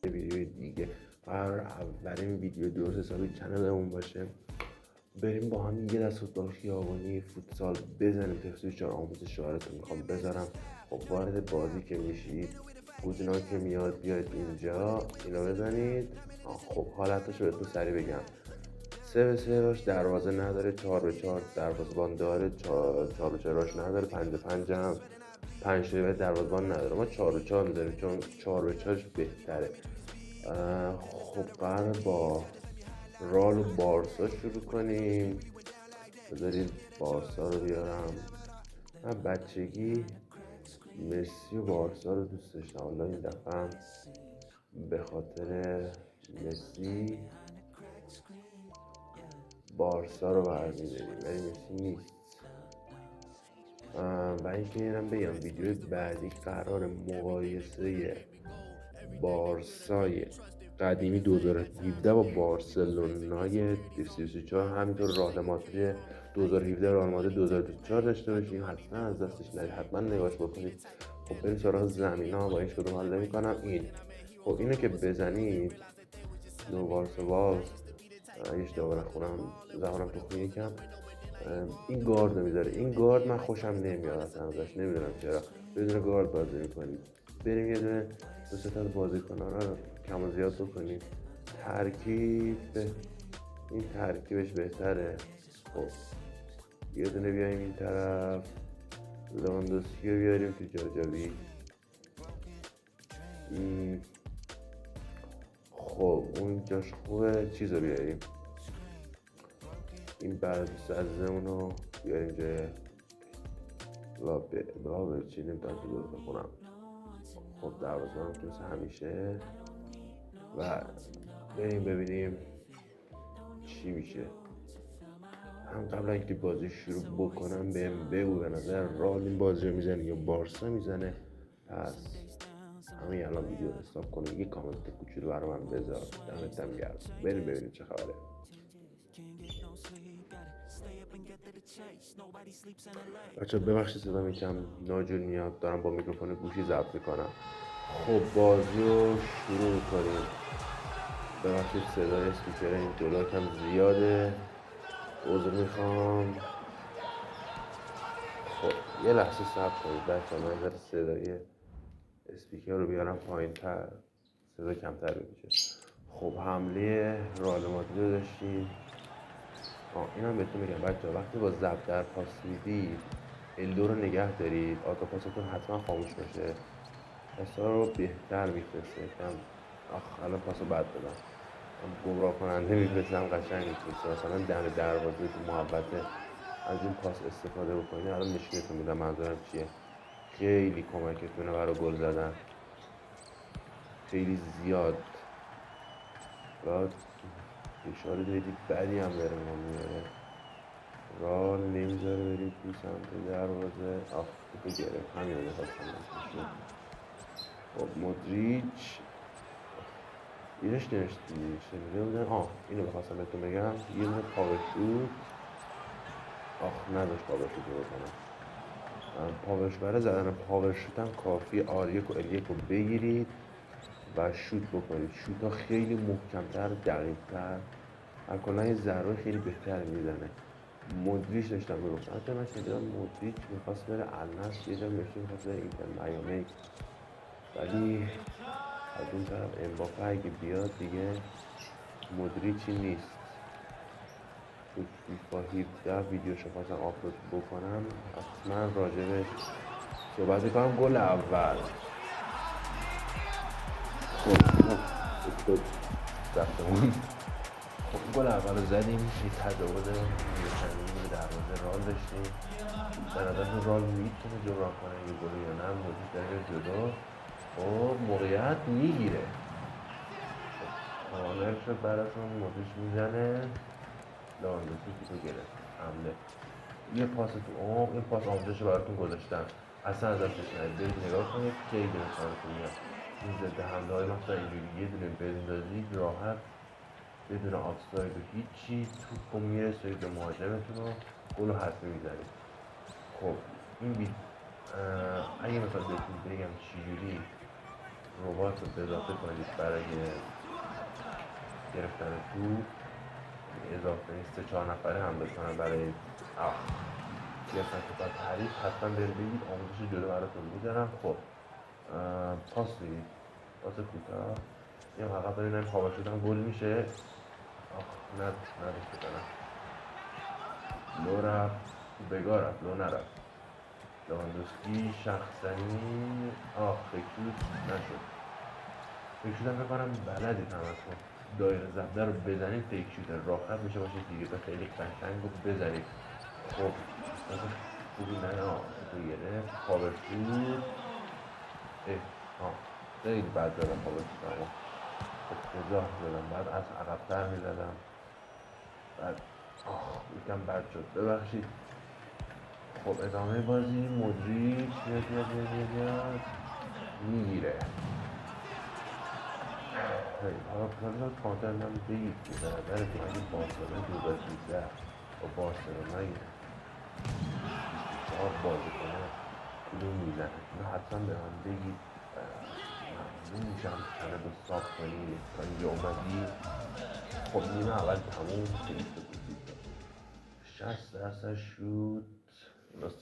ویدیوی دیگه قرار اولین ویدیو درست حسابی چنلمون باشه. بریم با هم یه دست فوتبال خیابانی فوتسال بزنیم. تفسیر چهار آموزش شعارتون میخوام بذارم. خب وارد بازی که میشید گزینه‌ای که میاد بیاید اینجا اینا بزنید. خب حالتش رو بهتون سریع بگم. 3-3 راش دروازه نداره، 4-4 دروازه‌بان داره، 4-4 راش نداره، 5-5 هم 5 تا دروازه‌بان نداره. ما 4-4 می‌ذاریم چون 4-4 بهتره. خب قرار با رال و بارسا شروع کنیم. بذارید بارسا رو بیارم. من بچگی مسی و بارسا رو دوست داشتم. حالا این دفعه به خاطر مسی بارسا رو برمی‌داریم ولی مسی نیست. و اینکه اینم بگم ویدیو بعدی قرار مقایسه بارسای قدیمی 2017 با بارسلونای 2024 همینطور رئال مادرید 2017 رئال مادرید 2024 داشته باشیم. حتما از دستش ندید، حتما نگاش بکنید. خب بریم سراغ زمین ها با هیچ کدوم حال نمی‌کنم. این خب اینو که بزنید نو بارسا باز اشتباه نخونم زبانم تخمی یکم. این گارد میذاره. این گارد من خوشم نمیاد اصلا ازش، نمیدونم چرا. بدون گارد بازی میکنیم. بریم یه دونه دو سه تا بازیکن‌ها رو کم و زیاد بکنیم. ترکیب این ترکیبش بهتره. خب یه دونه بیایم این طرف لواندوسکی رو بیاریم تو جاجابی. خب اون جاش خوبه. چیز رو بیاریم این بعد سزمون رو بیاریم جای لابه چی نمیتونم تو درست بخونم. خب دروازه هم که مثل همیشه و بریم ببینیم چی میشه. هم قبل اینکه بازی شروع بکنم بهم بگو به نظر رئال این بازی رو میزنه یا بارسا میزنه. پس همین الان ویدیو رو استاپ کنیم یه کامنت کوچولو برای من بذار. دمتم گرم. بریم ببینیم چه خبره. بچه ببخشید صدام یکم ناجور میاد، دارم با میکروفون گوشی ضبط میکنم. خب بازی رو شروع میکنیم. ببخشید صدای اسپیکر این جلو کم زیاده، عذر میخوام. خب یه لحظه صبر کنید بچه، من ذره صدای اسپیکر رو بیارم پایین تر، صدا کمتر میشه. خب حمله رئال مادرید رو داشتیم. اینم بهتون میگم بچه وقتی با ضبط در پاس میدید الدو رو نگه دارید، آتا پاستون حتما خاموش باشه. پاسا رو بهتر میفرسته. کم الان پاسو بد دادم، گمراه کننده میفرستم، قشنگ میفرسته. مثلا دم دروازه تو محبته از این پاس استفاده بکنید. الان نشونتون میدم منظورم چیه. خیلی کمکتونه برای گل زدن، خیلی زیاد. راد اشاره دیدید بدی هم داره ما میاره. رال نمیذاره بریم تو سمت دروازه. توپو گرفت، همین رو میخواستم نشون. خب مودریچ اینش شنیده بودن. اینو بخواستم بهتون بگم. یه دونه پاور شوت نداشت پاور شوت بکنم. پاورش برای زدن پاور شوت هم کافی آریک و الیک رو بگیرید و شوت بکنید. شوت ها خیلی محکمتر، دقیقتر، کلا یه ضربه خیلی بهتر میزنه. مودریچ داشتم میگفتم، حتی من شنیدم مودریچ میخواست بره النصر، یه جا نوشته میخواست بره اینتر میامی، ولی از اون طرف امباپه اگه بیاد دیگه مودریچی نیست. تو فیفا 17 ویدیوشو خواستم آپلود بکنم، حتما راجبش صحبت میکنم. گل اول خب رفتمون. خب گل اول رو زدیم. یه تجاوز به دروازه رال داشتیم. به نظرتون رال میتونه جبران کنه یه گل یا نه؟ مودریچ داره جلو. خب موقعیت میگیره. کانر شد براتون. مودریچ میزنه. لواندوسکی تو گرفت. حمله یه پاس تو این پاس آموزش براتون گذاشتم، اصلا از دستش ندید. برید نگاه کنید خیلی به کارتون میاد. این ضد حمله های مثلا اینجوری یه دونه بندازید راحت بدون آفساید و هیچی توپ رو میرسونید به مهاجمتون و گل رو حتمی میزنید. خب این اگه مثلا بهتون بگم چجوری ربات رو اضافه کنید برای گرفتن توپ. اضافه نیست 3-4 نفره هم بکنم برای گرفتن توپ از حریف. حتما برید بگید، آموزش جلو براتون میذارم. خب پاس میدید، پاس کوتاه میام عقب ببینم پاور شدن گل میشه. نداشت بزنم، لو رفت، بگاه رفت، لو نرفت. لواندوسکی شخصنی فکر نشد. فکر شدم بکنم بلدید همتون دایره زبده رو بزنید، فکر شده راحت میشه باشید دیگه، به خیلی قشنگ رو بزنید. خب مثلا خوبی نه تو گرفت پاور شد. خیلی بد زدم پاور شد، اما افتضاح زدم، بعد از عقبتر میزدم، بعد یکم بد شد، ببخشید. خب ادامه بازی مدریچ میاد میگیره. حالا کانتر من بگید که به نظرتون اگه بارسلونای 2013 با بارسلونای 24 بازی کنه کدوم میزنه؟ اینو حتما به من بگید. ممنون میشم چنل رو ساب کنید تا اینجا اومدی. خب نیمه اول تموم، خیلی بودید 60% شد، اونا 100%.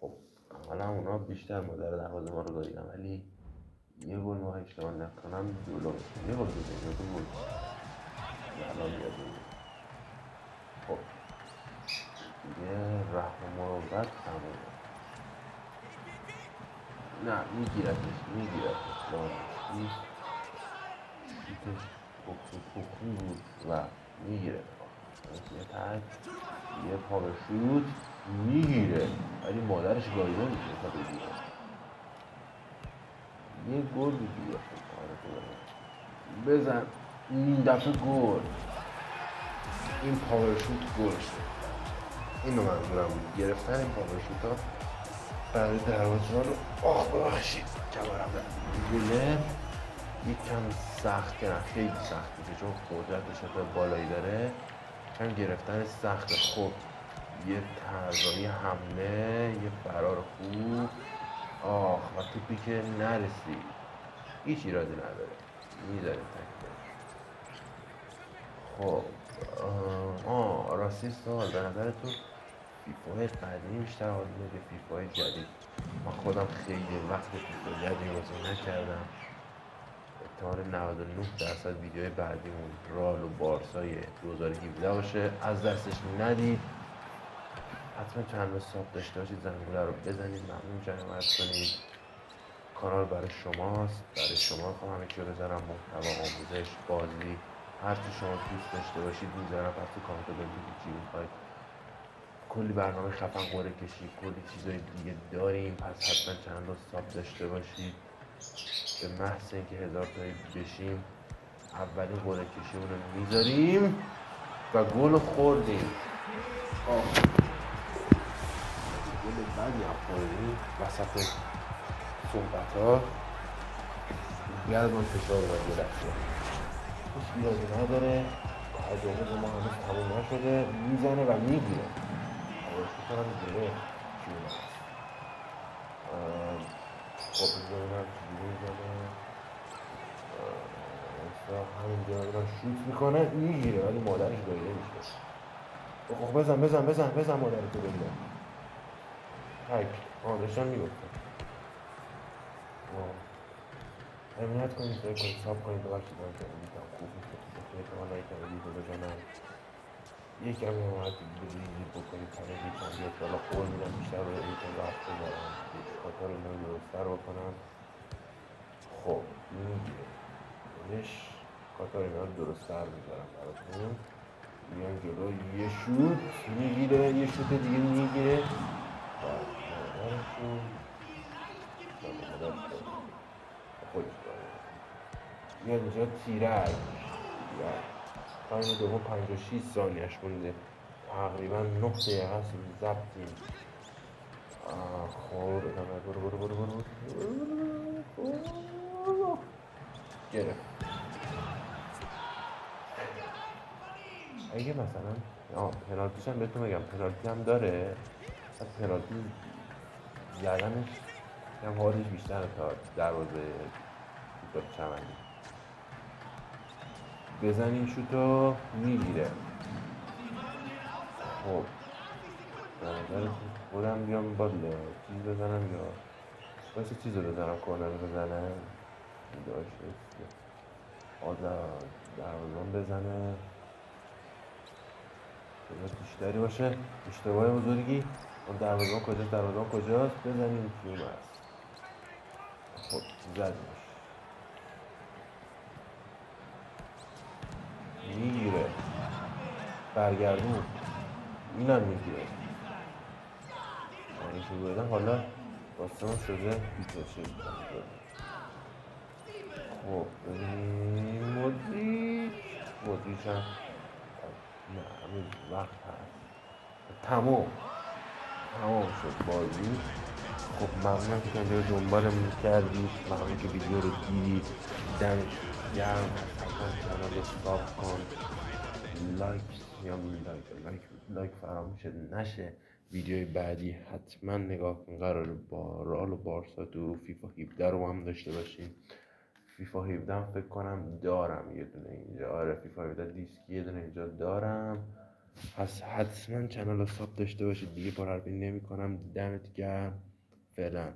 خب حالا اونا بیشتر مادر دروازه ما رو گاهیدن، ولی یه گل ما اشتباه نکنم جلو میشه. یه گل بزنیم یا دو گل الان میاد این. خب دیگه رحم و مروت تمومه. نه میگیرتش لانسکی. شوتش خوب بود و میگیره. یه تک، یه پا به شوت میگیره، ولی مادرش گایده میشه تا بگیره. یه گل دیگه بزن این دفعه گل. این پاور شوت گل شد. اینو منظورم بود، گرفتن این پاور شوت ها برای دروازه رو. ببخشید کمرم گله یک کم سخت که نه خیلی سخت میشه، چون قدرت شده بالایی داره، کم گرفتن سخته. خب یه طراحی حمله، یه فرار خوب. و توپی که نرسید، هیچ ایرادی نداره، میذاریم تکتش. خب راستی سوال، به نظرتون فیفای قدیمی بیشتر حال میده فیفای جدید؟ من خودم خیلی وقت فیفا جدید بازی نکردم. احتمال 99% ویدیوهای بعدیمون رال و بارسای 2017 باشه. از دستش ندید، حتما چند ساب داشته باشید، زنگوله رو بزنید. ممنون میشم حمایت کنید. کانال برای شماست، برای شما خواهم همه چی رو بذارم، محتوا، آموزش، بازی، هر چی شما دوست داشته باشید میذارم. پس تو کامنت بگید چی میخواید. کلی برنامه خفن قرعه کشی، کلی چیزای دیگه داریم، پس حتما چند رو ساب داشته باشید. به محض اینکه 1000 تایی بشیم اولین قرعه کشیمون رو میذاریم و گل خوردیم. گل بدی هم خوردیم وسط صحبت ها. گردمان فشار اومد یه لحظه، هیچ ایرادی نداره. تجاوز ما هنوز تموم نشده، میزنه و میگیره. شوتر هم گرفت جون هست. خب ببینم چجوری میزنه. همینجا ببینم شوت میکنه، میگیره، ولی مادرش گایده میشه. خب بزن مادرتو ببینم. تک داشتم میگفتم. امنیت کنید، سعی کنید ساب کنید. ببخشید من که امیدم خوب نیست، احتمال نایتم ویدیو بزنم. یه کمی اومد ریزی بکنید، همه یکم بیاد بالا. قول میدم بیشتر روی ایتون وقت بذارم، خاطر اینا رو درستر بکنم. خب میگیره نش، خاطر اینا رو درستر میذارم براتون. میان جلو، یه شوت میگیره، یه شوت دیگه میگیره. بعد مادرشون خودش داره میاد اینجا. تیرک تایم دوم 56 ثانیهش مونده، تقریبا 9 دقیقه است ضبطیم. خب ادامه، برو گرفت. اگه مثلا پنالتیش هم بهتون بگم، پنالتی هم داره. پنالتی زدنش هم حالش بیشتره تا دروازه فوتبال چمنی. بزن این شوتو میگیره. خب به نظرتون خودم بیام با چیز بزنم یا واسه چیز رو بزنم، کورنر بزنم داشته دروازه‌بان بزنه تعداد بیشتری باشه. اشتباه بزرگی. اون دروازه‌بان کجاست؟ بزنیم کیوم هست. خب زدش میگیره برگردون اینم میگیره. این که بودم حالا داستان شده بیتوشه. خب ببینیم مدریچ هم نه هنوز وقت هست. تمام شد بازی. خب ممنونم که اینجا رو دنبالمون کردید، ممنون که ویدیو رو دیدید. دمت گرم. حتما کانال رو ساب کن، لایک یا لایک فراموش نشه. ویدیوی بعدی حتما نگاه کن، قراره با رئال و بارسا تو فیفا 17 رو هم داشته باشیم. فیفا 17 هم فکر کنم دارم یه دونه اینجا. آره فیفا 17 دیسکی یه دونه اینجا دارم. پس حتما چنل رو ساب داشته باشید. دیگه پرحرفی نمی کنم. دمت گرم. فعلا